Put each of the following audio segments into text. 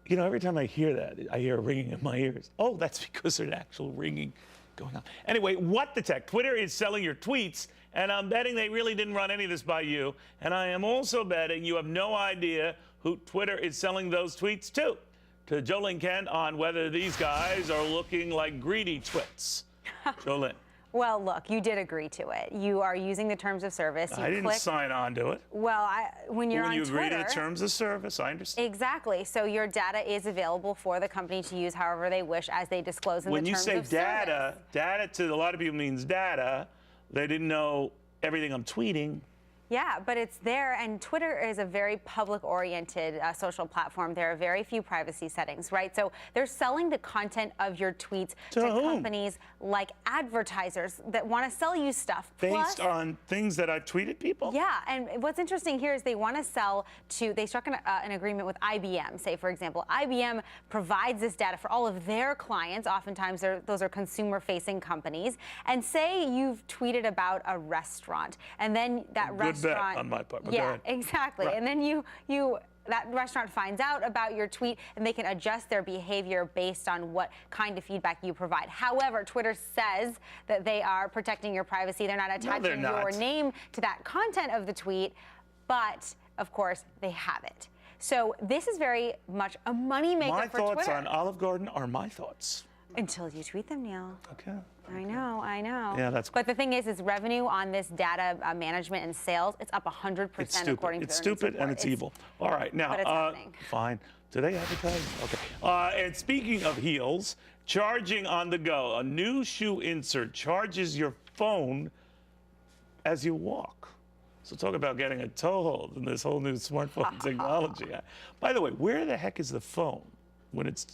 You know, every time I hear that, I hear a ringing in my ears. Oh, that's because there's an actual ringing going on. Anyway, what the tech? Twitter is selling your tweets, and I'm betting they really didn't run any of this by you. And I am also betting you have no idea who Twitter is selling those tweets to Ling Kent on whether these guys are looking like greedy twits. Ling. Well, look, you did agree to it. You are using the terms of service. I didn't sign on to it. Well, when you're on Twitter... When you agree to the terms of service, I understand. Exactly. So your data is available for the company to use however they wish as they disclose in the terms of service. When you say data, data to a lot of people means data. They didn't know everything I'm tweeting. Yeah, but it's there, and Twitter is a very public-oriented social platform. There are very few privacy settings, right? So they're selling the content of your tweets to companies like advertisers that want to sell you stuff. Based on things that I've tweeted people? Yeah, and what's interesting here is they want to sell to, they struck an agreement with IBM, say, for example. IBM provides this data for all of their clients. Oftentimes, those are consumer-facing companies. And say you've tweeted about a restaurant, and then that restaurant... Bet on my part. Yeah, exactly. Right. And then that restaurant finds out about your tweet, and they can adjust their behavior based on what kind of feedback you provide. However, Twitter says that they are protecting your privacy. They're not attaching your name to that content of the tweet, but of course they have it. So this is very much a moneymaker for Twitter. My thoughts on Olive Garden are my thoughts. Until you tweet them, Neil. Okay. I know. Yeah, that's cool. But the thing is revenue on this data management and sales, it's up 100% according to It's stupid and it's evil. All right, now, but it's happening. Fine. Do they advertise? Okay. And speaking of heels, charging on the go. A new shoe insert charges your phone as you walk. So talk about getting a toehold in this whole new smartphone technology. By the way, where the heck is the phone when it's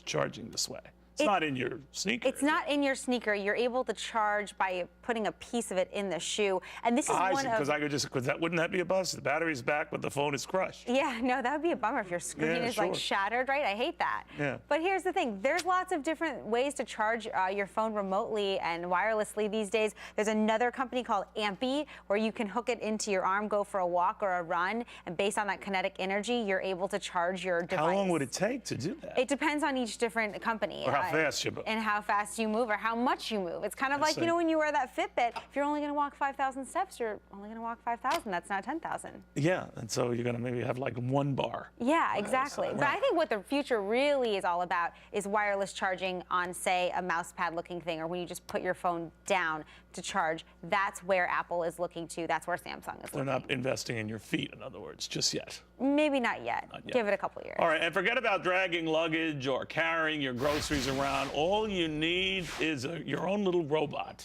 charging this way? It's not in your sneaker. It's not in your sneaker. You're able to charge by putting a piece of it in the shoe. And this is one of... because I could just... wouldn't that be a bust? The battery's back, but the phone is crushed. Yeah, no, that would be a bummer if your screen is like shattered, right? I hate that. Yeah. But here's the thing. There's lots of different ways to charge your phone remotely and wirelessly these days. There's another company called Ampy where you can hook it into your arm, go for a walk or a run, and based on that kinetic energy, you're able to charge your device. How long would it take to do that? It depends on each different company. Or how fast you move. And how fast you move or how much you move. It's kind of like, you know, when you wear that Fitbit, if you're only going to walk 5,000 steps, you're only going to walk 5,000. That's not 10,000. Yeah, and so you're going to maybe have like one bar. Yeah, exactly. But I think what the future really is all about is wireless charging on, say, a mouse pad looking thing, or when you just put your phone down to charge. That's where Apple is looking to. That's where Samsung is looking. They're not investing in your feet, in other words, just yet. Maybe not yet. Give it a couple years. All right, and forget about dragging luggage or carrying your groceries around. All you need is your own little robot.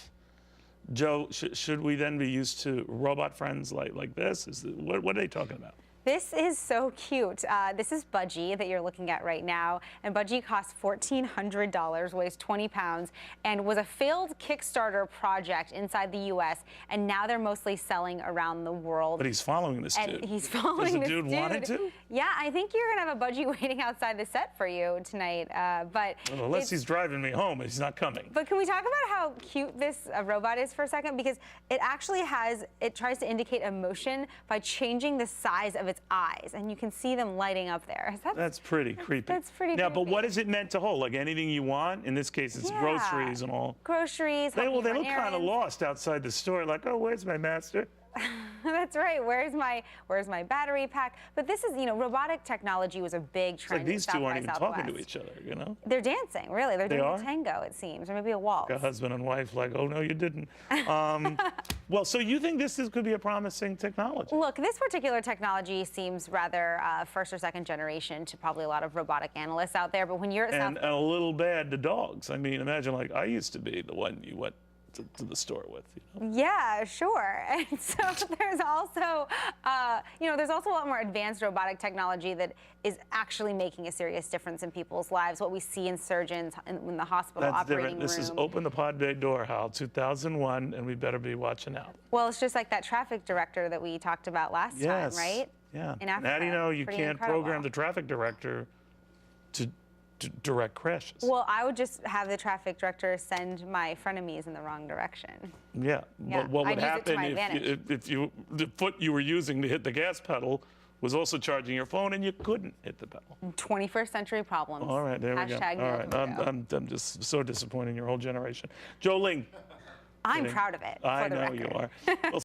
Joe, should we then be used to robot friends like this? What are they talking about? This is so cute. This is Budgie that you're looking at right now. And Budgie costs $1,400, weighs 20 pounds, and was a failed Kickstarter project inside the U.S. And now they're mostly selling around the world. But he's following this dude. He's following this dude. Does the dude want to? Yeah, I think you're going to have a Budgie waiting outside the set for you tonight. But well, unless he's driving me home, he's not coming. But can we talk about how cute this robot is for a second? Because it actually it tries to indicate emotion by changing the size of its eyes, and you can see them lighting up there. That's pretty creepy. That's pretty creepy. Now, but what is it meant to hold? Like anything you want? In this case, it's groceries and all. Groceries. They look kind of lost outside the store. Like, oh, where's my master? That's right. Where's my battery pack? But this is, robotic technology was a big trend. It's like these two aren't even talking to each other, you know? They're dancing, really. They're doing a tango, it seems, or maybe a waltz. Like a husband and wife, like, oh no, you didn't. Well, so you think this could be a promising technology? Look, this particular technology seems rather first or second generation to probably a lot of robotic analysts out there. But when you're and a little bad to dogs. I mean, imagine like I used to be the one you went to the store with, Yeah, sure. And so there's also, there's also a lot more advanced robotic technology that is actually making a serious difference in people's lives. What we see in surgeons in the hospital operating room. This is open the pod bay door, Hal, 2001, and we better be watching out. Well, it's just like that traffic director that we talked about last time, right? Yeah. In Africa. How do you know you can't program the traffic director to direct crashes? Well, I would just have the traffic director send my frenemies in the wrong direction. Yeah. What would happen if the foot you were using to hit the gas pedal was also charging your phone and you couldn't hit the bell. 21st century problems. All right, there we go. Hashtag All right, I'm just so disappointed in your whole generation. Joe Ling. I'm proud of it. I for the know record. you are. Well,